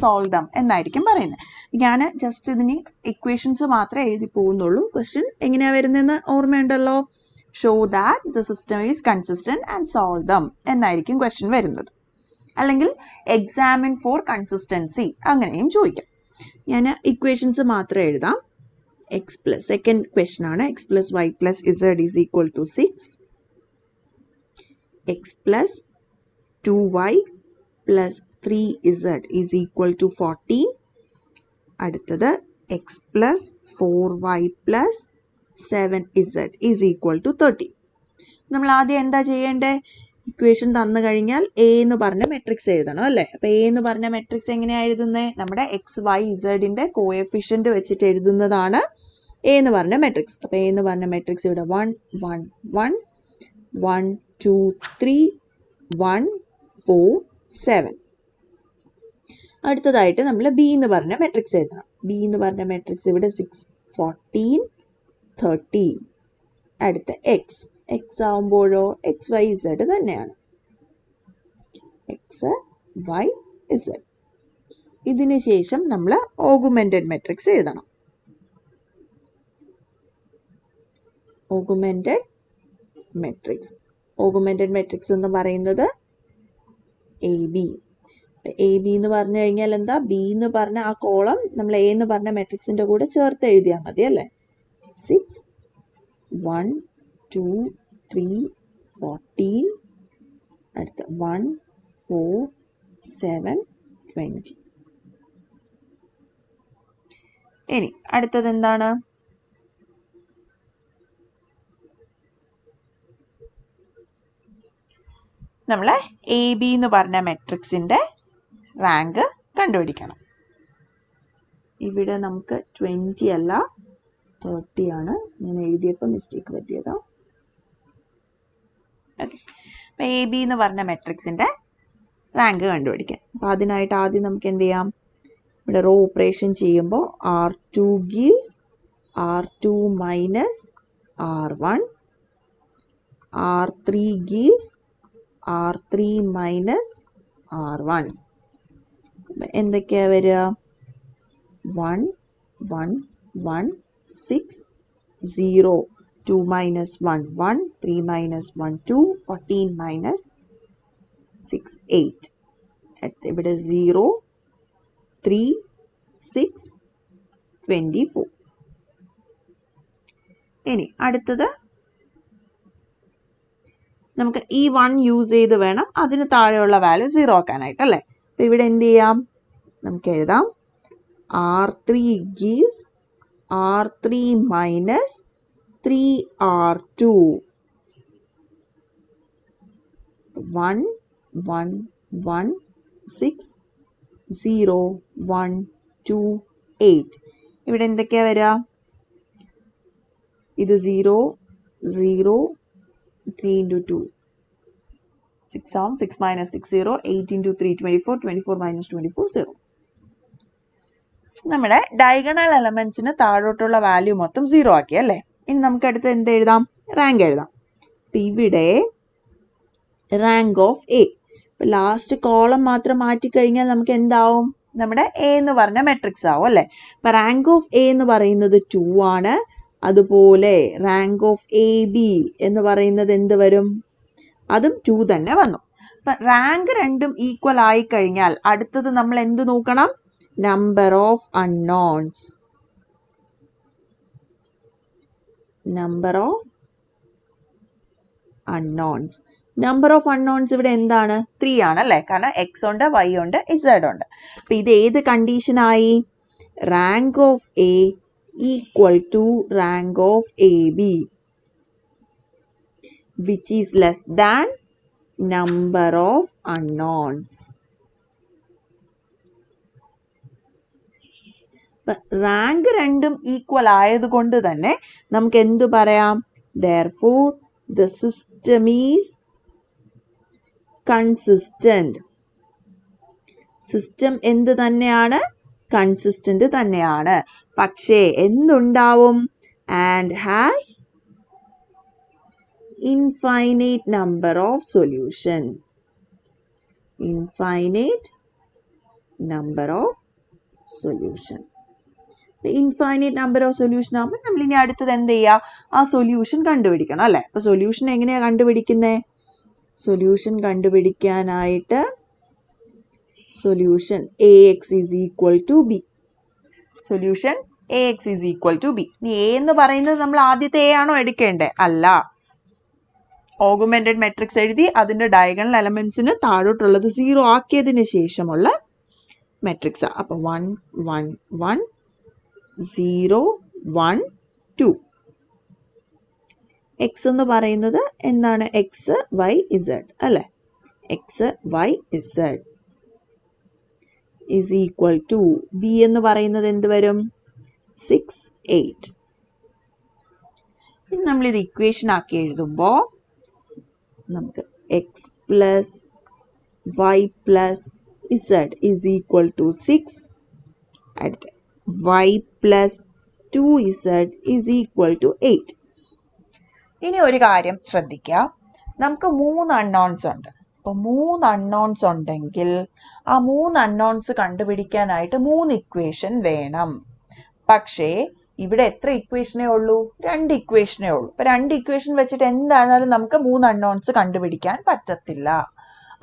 Solve dum എന്നായിരിക്കും പറയുന്നത്. ഞാൻ ജസ്റ്റ് ഇതിന് ഇക്വേഷൻസ് മാത്രമേ എഴുതി പോകുന്നുള്ളൂ. ക്വസ്റ്റ്യൻ എങ്ങനെയാണ് വരുന്നതെന്ന് ഓർമ്മയുണ്ടല്ലോ. Show that the system is consistent and solve dum എന്നായിരിക്കും ക്വസ്റ്റ്യൻ വരുന്നത്. അല്ലെങ്കിൽ എക്സാമിൻ ഫോർ കൺസിസ്റ്റൻസി അങ്ങനെയും ചോദിക്കാം. ഞാൻ ഇക്വേഷൻസ് മാത്രമേ എഴുതാം. എക്സ് പ്ലസ് സെക്കൻഡ് ക്വസ്റ്റ്യൻ ആണ്. X plus y plus z is equal to 6, x plus 2y പ്ലസ് 3z ഈസ് ഈക്വൽ ടു 14. അടുത്തത് എക്സ് പ്ലസ് 4y പ്ലസ് 7z ഈസ് ഈക്വൽ ടു 30. നമ്മൾ ആദ്യം എന്താ ചെയ്യേണ്ടത്? ഇക്വേഷൻ തന്നു കഴിഞ്ഞാൽ എ എന്ന് പറഞ്ഞ മെട്രിക്സ് എഴുതണം അല്ലേ. അപ്പോൾ എ എന്ന് പറഞ്ഞ മെട്രിക്സ് എങ്ങനെയാണ് എഴുതുന്നത്? നമ്മുടെ എക്സ് വൈ ഇസഡിൻ്റെ കോഎഫിഷ്യൻ്റ് വെച്ചിട്ട് എഴുതുന്നതാണ് എ എന്ന് പറഞ്ഞ മെട്രിക്സ്. അപ്പോൾ എ എന്ന് പറഞ്ഞ മെട്രിക്സ് ഇവിടെ 1 1 1 1 2 3 1 4 7. അടുത്തതായിട്ട് നമ്മൾ ബി എന്ന് പറഞ്ഞ മെട്രിക്സ് എഴുതണം. ബി എന്ന് പറഞ്ഞ മെട്രിക്സ് ഇവിടെ 6 14 13. അടുത്ത എക്സ് എക്സ് ആവുമ്പോഴോ എക്സ് വൈ ഇസഡ് തന്നെയാണ്. X Y Z. ഇതിന് ശേഷം നമ്മൾ ഓഗുമെന്റഡ് മെട്രിക്സ് എഴുതണം. ഓഗുമെന്റഡ് മെട്രിക്സ്. ഓഗുമെന്റഡ് മെട്രിക്സ് എന്ന് പറയുന്നത് എ ബി. എ ബി എന്ന് പറഞ്ഞു കഴിഞ്ഞാൽ എന്താ? ബി എന്ന് പറഞ്ഞ ആ കോളം നമ്മൾ എ എന്ന് പറഞ്ഞ മെട്രിക്സിന്റെ കൂടെ ചേർത്ത് എഴുതിയാൽ മതി അല്ലേ. 6 1 2 3 14. അടുത്ത 1 4 7 20. ഇനി അടുത്തത് എന്താണ്? നമ്മൾ എ ബി എന്ന് പറഞ്ഞ മെട്രിക്സിന്റെ റാങ്ക് കണ്ടുപിടിക്കണം. ഇവിടെ നമുക്ക് 20 അല്ല 30 ആണ്. ഞാൻ എഴുതിയപ്പോൾ മിസ്റ്റേക്ക് പറ്റിയതാ. ഓക്കെ. അപ്പോൾ എ ബി എന്ന് പറഞ്ഞ മെട്രിക്സിന്റെ റാങ്ക് കണ്ടുപിടിക്കാം. അപ്പോൾ അതിനായിട്ട് ആദ്യം നമുക്ക് എന്ത് ചെയ്യാം? ഇവിടെ റോ ഓപ്പറേഷൻ ചെയ്യുമ്പോൾ R2 gives R2 minus R1, R3 gives R3 minus R1. എന്തൊക്കെയാ വരിക? 1 1 1 6 0 2 minus 1 1 3 minus 1 2 14 minus 6 8. ഇവിടെ 0 3 6 24. ഇനി അടുത്തത് നമുക്ക് ഈ 1 യൂസ് ചെയ്ത് വേണം അതിന് താഴെയുള്ള വാല്യൂ 0 ആക്കാനായിട്ട് അല്ലേ. അപ്പോൾ ഇവിടെ എന്ത് ചെയ്യാം? നമുക്ക് എഴുതാം R3 gives R3 minus 3R2. 1 1 1 6 0 1 2 8. ഇവിടെ എന്തൊക്കെയാ വരിക? ഇത് 0 0 3 into 2 6 ആവും. 6 minus 6 0 8 into 3 24 24 minus 24 0. നമ്മുടെ ഡയഗണൽ എലമെന്റ്സിന് താഴോട്ടുള്ള വാല്യൂ മൊത്തം 0 ആക്കി അല്ലേ. ഇനി നമുക്ക് അടുത്ത് എന്ത് എഴുതാം? റാങ്ക് എഴുതാം. അപ്പം ഇവിടെ റാങ്ക് ഓഫ് എ. ഇപ്പം ലാസ്റ്റ് കോളം മാത്രം മാറ്റിക്കഴിഞ്ഞാൽ നമുക്ക് എന്താവും? നമ്മുടെ എ എന്ന് പറഞ്ഞ മെട്രിക്സ് ആവും അല്ലേ. അപ്പം റാങ്ക് ഓഫ് എ എന്ന് പറയുന്നത് 2 ആണ്. അതുപോലെ റാങ്ക് ഓഫ് എ ബി എന്ന് പറയുന്നത് എന്ത് വരും? അതും 2 തന്നെ വന്നു. അപ്പം റാങ്ക് രണ്ടും ഈക്വൽ ആയി കഴിഞ്ഞാൽ അടുത്തത് നമ്മൾ എന്ത് നോക്കണം? Number of unknowns. Number of unknowns. Number of unknowns ഇവിടെ എന്താണ്? 3 ആണല്ലേ. കാരണം എക്സ് ഉണ്ട്, വൈ ഉണ്ട്, ഇസഡ് ഉണ്ട്. അപ്പം ഇത് ഏത് കണ്ടീഷനായി? Rank of A equal to rank of A B, which is less than number of unknowns. Rank രണ്ടും ഈക്വൽ ആയതുകൊണ്ട് തന്നെ നമുക്ക് എന്തു പറയാം? Therefore, the system is consistent. System എന്ത് തന്നെയാണ്? കൺസിസ്റ്റന്റ് തന്നെയാണ്. പക്ഷേ എന്തുണ്ടാവും? And has infinite number of solution. Infinite number of solution. Infinite number of solution ആകുമ്പോൾ നമ്മൾ ഇനി അടുത്തത് എന്ത് ചെയ്യുക, ആ സൊല്യൂഷൻ കണ്ടുപിടിക്കണം അല്ലേ. അപ്പോൾ സൊല്യൂഷൻ എങ്ങനെയാണ് കണ്ടുപിടിക്കുന്നത്? സൊല്യൂഷൻ കണ്ടുപിടിക്കാനായിട്ട് solution AX is equal to B. Solution AX is equal to B. ഇനി എ എന്ന് പറയുന്നത് നമ്മൾ ആദ്യത്തെ എ ആണോ എടുക്കേണ്ടത്? അല്ല. ഓഗുമെന്റഡ് മെട്രിക്സ് എഴുതി അതിൻ്റെ ഡയഗണൽ എലമെന്റ്സിന് താഴോട്ടുള്ളത് 0 ആക്കിയതിന് ശേഷമുള്ള മെട്രിക്സ്. അപ്പോൾ 1 1 1 0 1 2. എക്സ് എന്ന് പറയുന്നത് എന്താണ്? എക്സ് വൈ ഇസഡ് അല്ലേ. X Y z is equal to b എന്ന് പറയുന്നത് എന്ത് വരും? 6 8. ഇനി നമ്മളിത് ഇക്വേഷൻ ആക്കി എഴുതുമ്പോൾ നമുക്ക് x plus y plus z is equal to 6. അടുത്ത y plus 2z is equal to 8. ഇനി ഒരു കാര്യം ശ്രദ്ധിക്കുക, നമുക്ക് 3 അൺനോൺസ് ഉണ്ട്. അപ്പോൾ 3 അൺനോൺസ് ഉണ്ടെങ്കിൽ ആ 3 അൺനോൺസ് കണ്ടുപിടിക്കാനായിട്ട് 3 ഇക്വേഷൻ വേണം. പക്ഷേ ഇവിടെ എത്ര ഇക്വേഷനേ ഉള്ളൂ? 2 ഇക്വേഷനേ ഉള്ളൂ. അപ്പോൾ 2 ഇക്വേഷൻ വെച്ചിട്ട് എന്തായാലും നമുക്ക് 3 അൺനോൺസ് കണ്ടുപിടിക്കാൻ പറ്റത്തില്ല.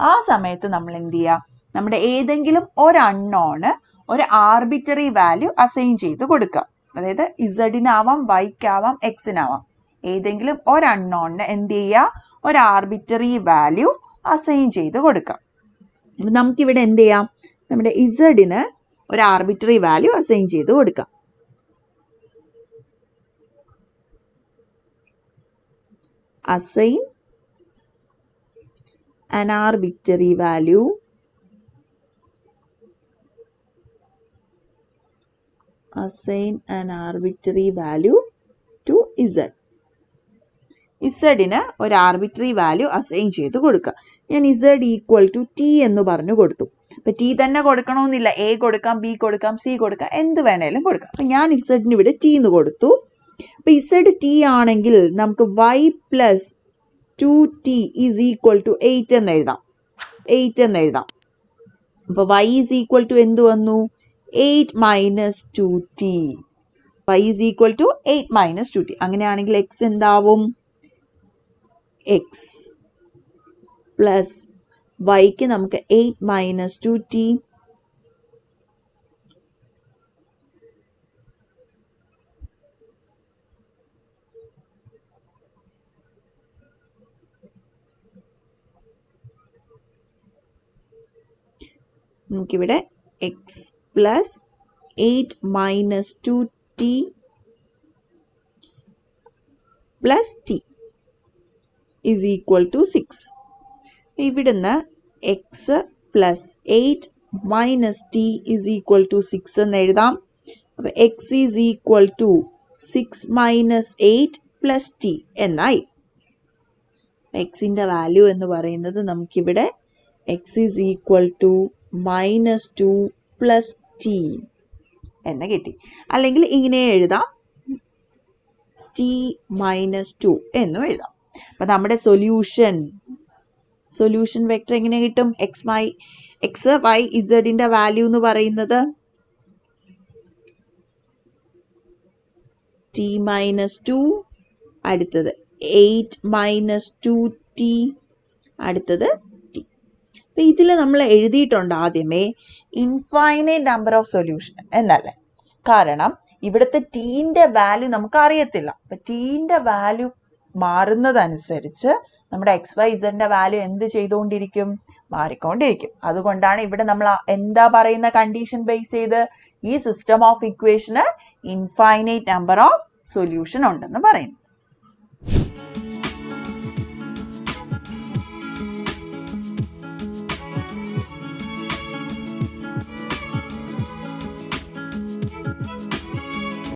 ആ സമയത്ത് നമ്മൾ എന്ത് ചെയ്യുക? നമ്മുടെ ഏതെങ്കിലും ഒരു അൺനോണ് ഒരു ആർബിറ്ററി വാല്യൂ അസൈൻ ചെയ്ത് കൊടുക്കുക. അതായത് ഇസഡിനാവാം, വൈക്കാവാം, എക്സിനാവാം. ഏതെങ്കിലും ഒരു അൺനോണിന് എന്ത് ചെയ്യുക? ഒരു ആർബിറ്ററി വാല്യൂ അസൈൻ ചെയ്ത് കൊടുക്കാം. നമുക്കിവിടെ എന്ത് ചെയ്യാം? നമ്മുടെ ഇസഡിന് ഒരു ആർബിറ്ററി വാല്യൂ അസൈൻ ചെയ്ത് കൊടുക്കാം. Assign an arbitrary value to z. ഇസഡിന് ഒരു ആർബിറ്ററി വാല്യൂ അസൈൻ ചെയ്ത് കൊടുക്കുക. ഞാൻ ഇസഡ് ഈക്വൽ ടു ടി എന്ന് പറഞ്ഞു കൊടുത്തു. അപ്പം ടി തന്നെ കൊടുക്കണമെന്നില്ല, എ കൊടുക്കാം, ബി കൊടുക്കാം, സി കൊടുക്കാം, എന്ത് വേണേലും കൊടുക്കാം. അപ്പം ഞാൻ ഇസഡിന് ഇവിടെ ടി എന്ന് കൊടുത്തു. അപ്പം ഇസഡ് ടി ആണെങ്കിൽ നമുക്ക് y plus 2t is equal to 8 എന്ന് എഴുതാം. 8 എന്ന് എഴുതാം. അപ്പോൾ y ഈസ് ഈക്വൽ ടു എന്ത് വന്നു? 8 minus 2t. y is equal to 8 minus 2t. അങ്ങനെയാണെങ്കിൽ x എന്താവും? x പ്ലസ് വൈക്ക് നമുക്ക് 8 മൈനസ് 2t നമുക്കിവിടെ x plus 8 minus 2t plus t is equal to 6. ഇവിടുന്ന് x plus 8 minus t is equal to 6 എന്ന് എഴുതാം. അപ്പോൾ x is equal to 6 minus 8 plus t എന്നായി. എക്സിൻ്റെ വാല്യൂ എന്ന് പറയുന്നത് നമുക്കിവിടെ x is equal to -2 plus t എന്ന് കിട്ടി. അല്ലെങ്കിൽ ഇങ്ങനെ എഴുതാം, ടി മൈനസ് 2 എന്നും എഴുതാം. അപ്പം നമ്മുടെ സൊല്യൂഷൻ വെക്ടർ എങ്ങനെ കിട്ടും? എക്സ് വൈ ഇസഡിൻ്റെ വാല്യൂ എന്ന് പറയുന്നത് ടി മൈനസ് 2, അടുത്തത് 8 മൈനസ് 2t, അടുത്തത് ടി. അപ്പം ഇതിൽ നമ്മൾ എഴുതിയിട്ടുണ്ട് ആദ്യമേ ഇൻഫൈനൈറ്റ് നമ്പർ ഓഫ് സൊല്യൂഷൻ എന്നല്ലേ. കാരണം ഇവിടുത്തെ ടീൻ്റെ വാല്യൂ നമുക്ക് അറിയത്തില്ല. അപ്പം ടീൻ്റെ വാല്യൂ മാറുന്നതനുസരിച്ച് നമ്മുടെ എക്സ് വൈ ഇസഡിൻ്റെ വാല്യൂ എന്ത് ചെയ്തുകൊണ്ടിരിക്കും? മാറിക്കൊണ്ടിരിക്കും. അതുകൊണ്ടാണ് ഇവിടെ നമ്മൾ എന്താ പറയുന്ന കണ്ടീഷൻ ബേസ് ചെയ്ത് ഈ സിസ്റ്റം ഓഫ് ഇക്വേഷന് ഇൻഫൈനൈറ്റ് നമ്പർ ഓഫ് സൊല്യൂഷൻ ഉണ്ടെന്ന് പറയുന്നത്.